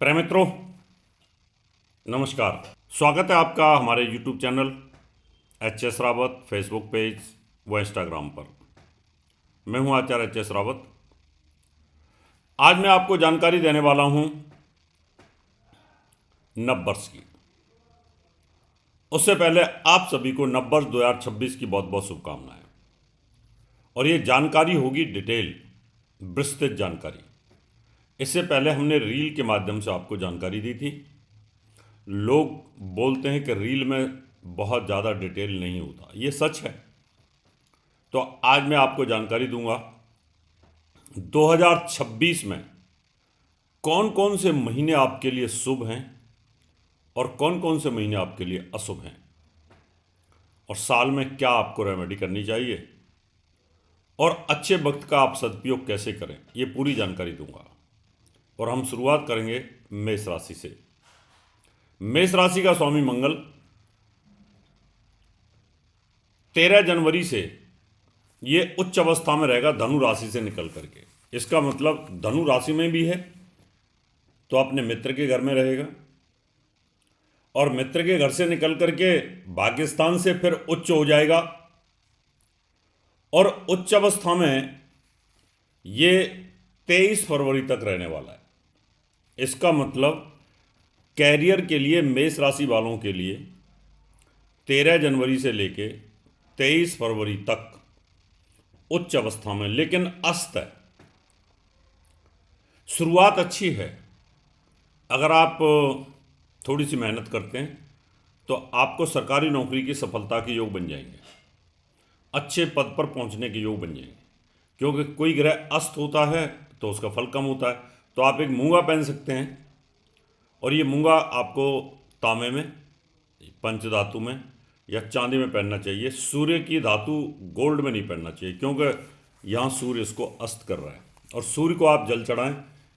प्रिय मित्रों, नमस्कार। स्वागत है आपका हमारे YouTube channel HS. Rawat, Facebook page व इंस्टाग्राम पर। मैं हूं आचार्य एच.एस. रावत। आज मैं आपको जानकारी देने वाला हूं नववर्ष की। उससे पहले आप सभी को नववर्ष 2026 की बहुत बहुत शुभकामनाएं। और ये जानकारी होगी डिटेल, विस्तृत जानकारी। इससे पहले हमने रील के माध्यम से आपको जानकारी दी थी। लोग बोलते हैं कि रील में बहुत ज़्यादा डिटेल नहीं होता, ये सच है। तो आज मैं आपको जानकारी दूंगा 2026 में कौन कौन से महीने आपके लिए शुभ हैं और कौन कौन से महीने आपके लिए अशुभ हैं, और साल में क्या आपको रेमेडी करनी चाहिए और अच्छे वक्त का आप सदुपयोग कैसे करें, ये पूरी जानकारी दूंगा। और हम शुरुआत करेंगे मेष राशि से। मेष राशि का स्वामी मंगल 13 जनवरी से ये उच्च अवस्था में रहेगा, धनु राशि से निकल करके। इसका मतलब धनु राशि में भी है तो अपने मित्र के घर में रहेगा, और मित्र के घर से निकल करके भाग्यस्थान से फिर उच्च हो जाएगा, और उच्च अवस्था में ये 23 फरवरी तक रहने वाला है। इसका मतलब कैरियर के लिए मेष राशि वालों के लिए 13 जनवरी से लेके 23 फरवरी तक उच्च अवस्था में, लेकिन अस्त है। शुरुआत अच्छी है। अगर आप थोड़ी सी मेहनत करते हैं तो आपको सरकारी नौकरी की सफलता के योग बन जाएंगे, अच्छे पद पर पहुंचने के योग बन जाएंगे। क्योंकि कोई ग्रह अस्त होता है तो उसका फल कम होता है। तो आप एक मूंगा पहन सकते हैं, और ये मूंगा आपको तांबे में, पंचधातु में या चांदी में पहनना चाहिए। सूर्य की धातु गोल्ड में नहीं पहनना चाहिए, क्योंकि यहाँ सूर्य इसको अस्त कर रहा है। और सूर्य को आप जल चढ़ाएं,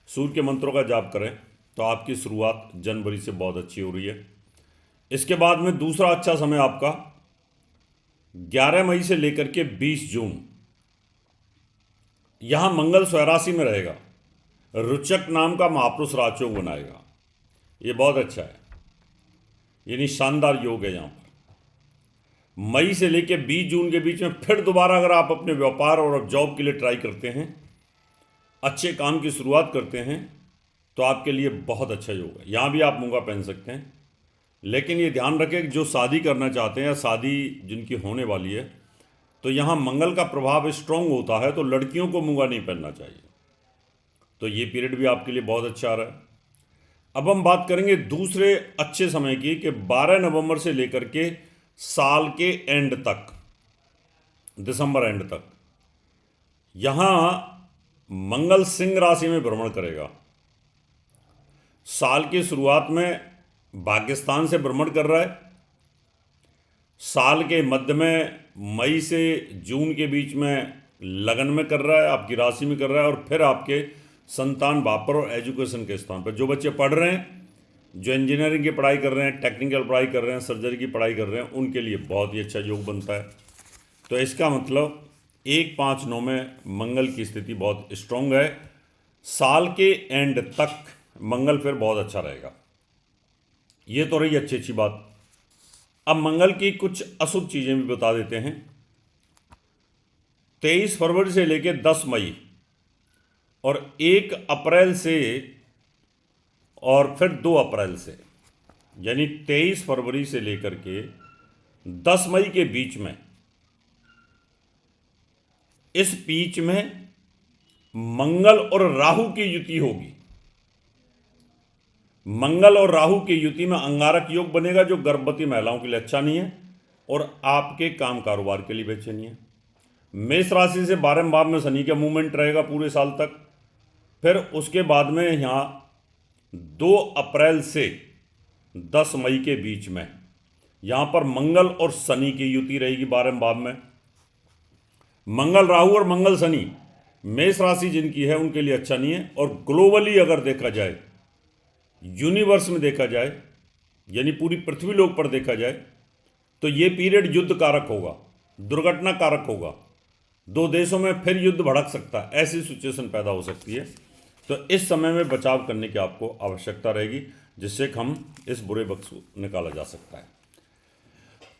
सूर्य के मंत्रों का जाप करें, तो आपकी शुरुआत जनवरी से बहुत अच्छी हो रही है। इसके बाद में दूसरा अच्छा समय आपका 11 मई से लेकर के 20 जून। यहाँ मंगल स्वराशि में रहेगा, रुचक नाम का महापुरुष राजयोग बनाएगा। ये बहुत अच्छा है, यानी शानदार योग है। यहाँ पर मई से लेकर 20 जून के बीच में फिर दोबारा अगर आप अपने व्यापार और जॉब के लिए ट्राई करते हैं, अच्छे काम की शुरुआत करते हैं, तो आपके लिए बहुत अच्छा योग है। यहाँ भी आप मूंगा पहन सकते हैं, लेकिन ये ध्यान रखें कि जो शादी करना चाहते हैं या शादी जिनकी होने वाली है, तो यहाँ मंगल का प्रभाव स्ट्रांग होता है, तो लड़कियों को मूंगा नहीं पहनना चाहिए। तो ये पीरियड भी आपके लिए बहुत अच्छा आ रहा है। अब हम बात करेंगे दूसरे अच्छे समय की, कि 12 नवंबर से लेकर के साल के एंड तक, दिसंबर एंड तक, यहां मंगल सिंह राशि में भ्रमण करेगा। साल की शुरुआत में भाग्यस्थान से भ्रमण कर रहा है, साल के मध्य में मई से जून के बीच में लगन में कर रहा है, आपकी राशि में कर रहा है, और फिर आपके संतान भाव पर और एजुकेशन के स्थान पर। जो बच्चे पढ़ रहे हैं, जो इंजीनियरिंग की पढ़ाई कर रहे हैं, टेक्निकल पढ़ाई कर रहे हैं, सर्जरी की पढ़ाई कर रहे हैं, उनके लिए बहुत ही अच्छा योग बनता है। तो इसका मतलब 1-5-9 में मंगल की स्थिति बहुत स्ट्रांग है। साल के एंड तक मंगल फिर बहुत अच्छा रहेगा। ये तो रही अच्छी अच्छी बात। अब मंगल की कुछ अशुभ चीज़ें भी बता देते हैं। 23 फरवरी से लेकर 10 मई और 1 अप्रैल से और फिर 2 अप्रैल से, यानी 23 फरवरी से लेकर के 10 मई के बीच में, इस बीच में मंगल और राहु की युति होगी। मंगल और राहु की युति में अंगारक योग बनेगा, जो गर्भवती महिलाओं के लिए अच्छा नहीं है और आपके काम कारोबार के लिए भी अच्छा नहीं है। मेष राशि से 12वें भाव में शनि का मूवमेंट रहेगा पूरे साल तक। फिर उसके बाद में यहाँ 2 अप्रैल से 10 मई के बीच में यहाँ पर मंगल और शनि की युति रहेगी 12वें भाव में। मंगल राहु और मंगल शनि मेष राशि जिनकी है उनके लिए अच्छा नहीं है। और ग्लोबली अगर देखा जाए, यूनिवर्स में देखा जाए, यानी पूरी पृथ्वी लोक पर देखा जाए, तो ये पीरियड युद्ध कारक होगा, दुर्घटना कारक होगा। 2 देशों में फिर युद्ध भड़क सकता है, ऐसी सिचुएशन पैदा हो सकती है। तो इस समय में बचाव करने की आपको आवश्यकता रहेगी, जिससे कि हम इस बुरे वक्त को निकाला जा सकता है।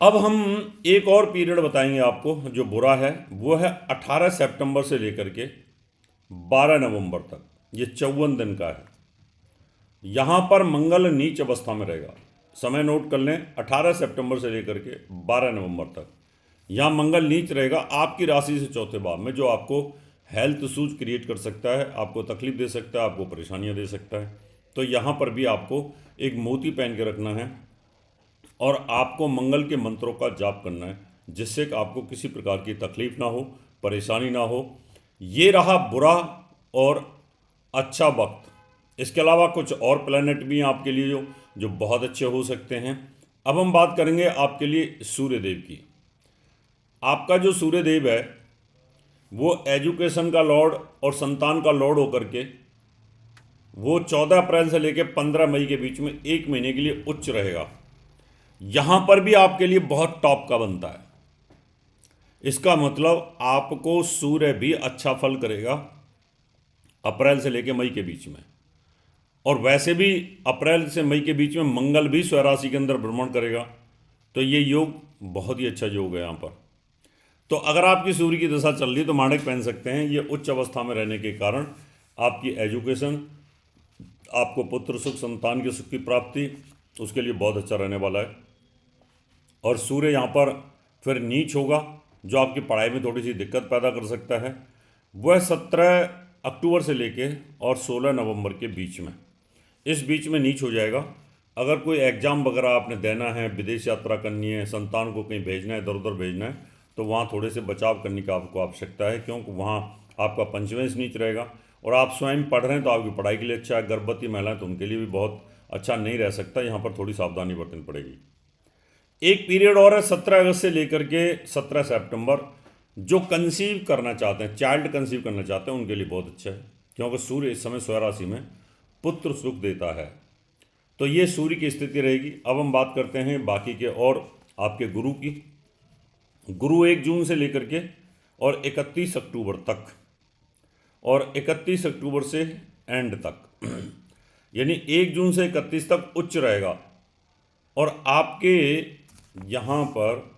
अब हम एक और पीरियड बताएंगे आपको जो बुरा है, वो है 18 सितंबर से लेकर के 12 नवंबर तक। ये 54 दिन का है। यहाँ पर मंगल नीच अवस्था में रहेगा। समय नोट कर लें, 18 सितंबर से लेकर के 12 नवंबर तक यहाँ मंगल नीच रहेगा आपकी राशि से चौथे भाव में, जो आपको हेल्थ इशूज क्रिएट कर सकता है, आपको तकलीफ दे सकता है, आपको परेशानियाँ दे सकता है। तो यहाँ पर भी आपको एक मोती पहन के रखना है और आपको मंगल के मंत्रों का जाप करना है, जिससे कि आपको किसी प्रकार की तकलीफ ना हो, परेशानी ना हो। ये रहा बुरा और अच्छा वक्त। इसके अलावा कुछ और प्लैनेट भी हैं आपके लिए जो बहुत अच्छे हो सकते हैं। अब हम बात करेंगे आपके लिए सूर्यदेव की। आपका जो सूर्यदेव है वो एजुकेशन का लॉर्ड और संतान का लॉर्ड होकर के वो 14 अप्रैल से लेकर 15 मई के बीच में 1 महीने के लिए उच्च रहेगा। यहाँ पर भी आपके लिए बहुत टॉप का बनता है। इसका मतलब आपको सूर्य भी अच्छा फल करेगा अप्रैल से लेकर मई के बीच में, और वैसे भी अप्रैल से मई के बीच में मंगल भी स्वराशि के अंदर भ्रमण करेगा। तो ये योग बहुत ही अच्छा योग है यहाँ पर। तो अगर आपकी सूर्य की दशा चल रही तो माणक पहन सकते हैं। ये उच्च अवस्था में रहने के कारण आपकी एजुकेशन, आपको पुत्र सुख, संतान की सुख की प्राप्ति, उसके लिए बहुत अच्छा रहने वाला है। और सूर्य यहाँ पर फिर नीच होगा, जो आपकी पढ़ाई में थोड़ी सी दिक्कत पैदा कर सकता है। वह 17 अक्टूबर से लेके और 16 नवंबर के बीच में, इस बीच में नीच हो जाएगा। अगर कोई एग्ज़ाम वगैरह आपने देना है, विदेश यात्रा करनी है, संतान को कहीं भेजना है, इधर उधर भेजना है, तो वहाँ थोड़े से बचाव करने की आपको आवश्यकता है, क्योंकि वहाँ आपका पंचमेश नीच रहेगा। और आप स्वयं पढ़ रहे हैं तो आपकी पढ़ाई के लिए अच्छा है। गर्भवती महिलाएं तो उनके लिए भी बहुत अच्छा नहीं रह सकता, यहाँ पर थोड़ी सावधानी बरतनी पड़ेगी। एक पीरियड और है 17 अगस्त से लेकर के 17 सितंबर। जो कंसीव करना चाहते हैं, चाइल्ड कंसीव करना चाहते हैं, उनके लिए बहुत अच्छा है, क्योंकि सूर्य इस समय स्वराशि में पुत्र सुख देता है। तो ये सूर्य की स्थिति रहेगी। अब हम बात करते हैं बाकी के और आपके गुरु की। गुरु 1 जून से लेकर के और 31 अक्टूबर तक, और 31 अक्टूबर से एंड तक यानी 1 जून से 31 तक उच्च रहेगा। और आपके यहाँ पर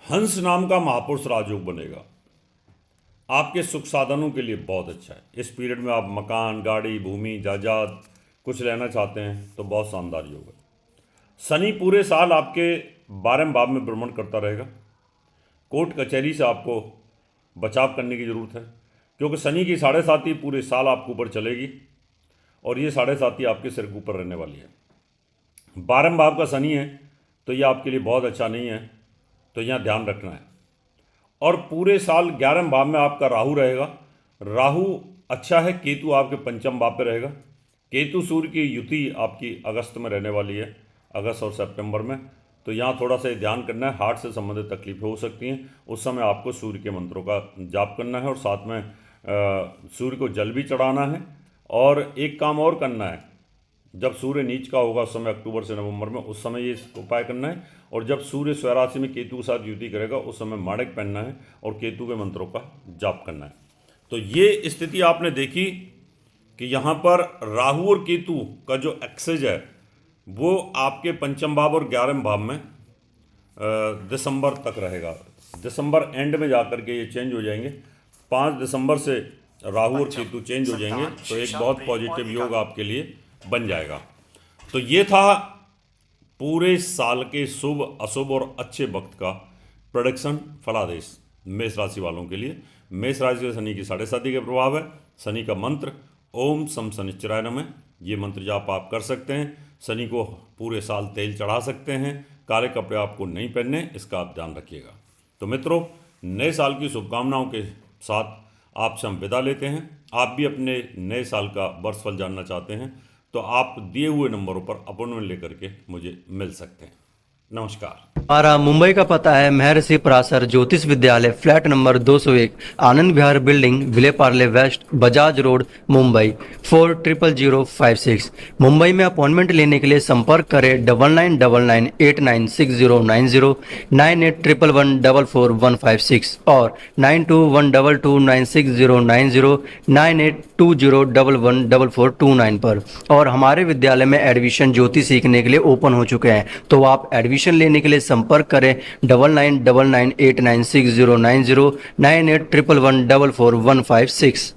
हंस नाम का महापुरुष राजयोग बनेगा। आपके सुख साधनों के लिए बहुत अच्छा है। इस पीरियड में आप मकान, गाड़ी, भूमि, जायदाद कुछ लेना चाहते हैं तो बहुत शानदार योग है। शनि पूरे साल आपके 12वें भाव में भ्रमण करता रहेगा। कोर्ट कचहरी से आपको बचाव करने की ज़रूरत है, क्योंकि शनि की 7.5 पूरे साल आपके ऊपर चलेगी, और ये 7.5 आपके सिर के ऊपर रहने वाली है। 12वें भाव का शनि है, तो ये आपके लिए बहुत अच्छा नहीं है, तो यहाँ ध्यान रखना है। और पूरे साल 11वें भाव में आपका राहु रहेगा। राहु अच्छा है। केतु आपके 5वें भाव पे रहेगा। केतु सूर्य की युति आपकी अगस्त में रहने वाली है, अगस्त और सितंबर में। तो यहाँ थोड़ा सा ध्यान करना है, हार्ट से संबंधित तकलीफें हो सकती हैं। उस समय आपको सूर्य के मंत्रों का जाप करना है, और साथ में सूर्य को जल भी चढ़ाना है। और एक काम और करना है, जब सूर्य नीच का होगा उस समय अक्टूबर से नवंबर में, उस समय ये उपाय करना है। और जब सूर्य स्वराशि में केतु के साथ युति करेगा उस समय माणक पहनना है और केतु के मंत्रों का जाप करना है। तो ये स्थिति आपने देखी कि यहाँ पर राहु और केतु का जो एक्सेज है वो आपके 5वें भाव और 11वें भाव में दिसंबर तक रहेगा। दिसंबर एंड में जाकर के ये चेंज हो जाएंगे। 5 दिसंबर से राहु और केतु चेंज हो जाएंगे, तो एक बहुत पॉजिटिव योग आपके लिए बन जाएगा। तो ये था पूरे साल के शुभ, अशुभ और अच्छे वक्त का प्रेडिक्शन, फलादेश मेष राशि वालों के लिए। मेष राशि के शनि की 7.5 का प्रभाव है। शनि का मंत्र ओम सम शनिश्चराय नमः, ये मंत्र जाप आप कर सकते हैं। शनि को पूरे साल तेल चढ़ा सकते हैं। काले कपड़े आपको नहीं पहनने, इसका आप ध्यान रखिएगा। तो मित्रों, नए साल की शुभकामनाओं के साथ आपसे हम विदा लेते हैं। आप भी अपने नए साल का वर्षफल जानना चाहते हैं तो आप दिए हुए नंबरों पर अपॉइंटमेंट लेकर के मुझे मिल सकते हैं। नमस्कार। हमारा मुंबई का पता है महर्षि पराशर ज्योतिष विद्यालय, flat number 201, Anand Vihar building, Vile Parle waste, Bajaj road, Mumbai 400056। Mumbai में अपॉइंटमेंट लेने के लिए संपर्क करें 9999896090, 9811144156 और 9212296090, 9820114429 पर। और हमारे विद्यालय में एडमिशन ज्योतिष सीखने के लिए ओपन हो चुके हैं, तो आप एडमिशन लेने के लिए संपर्क करें 9999896090, 9811144156।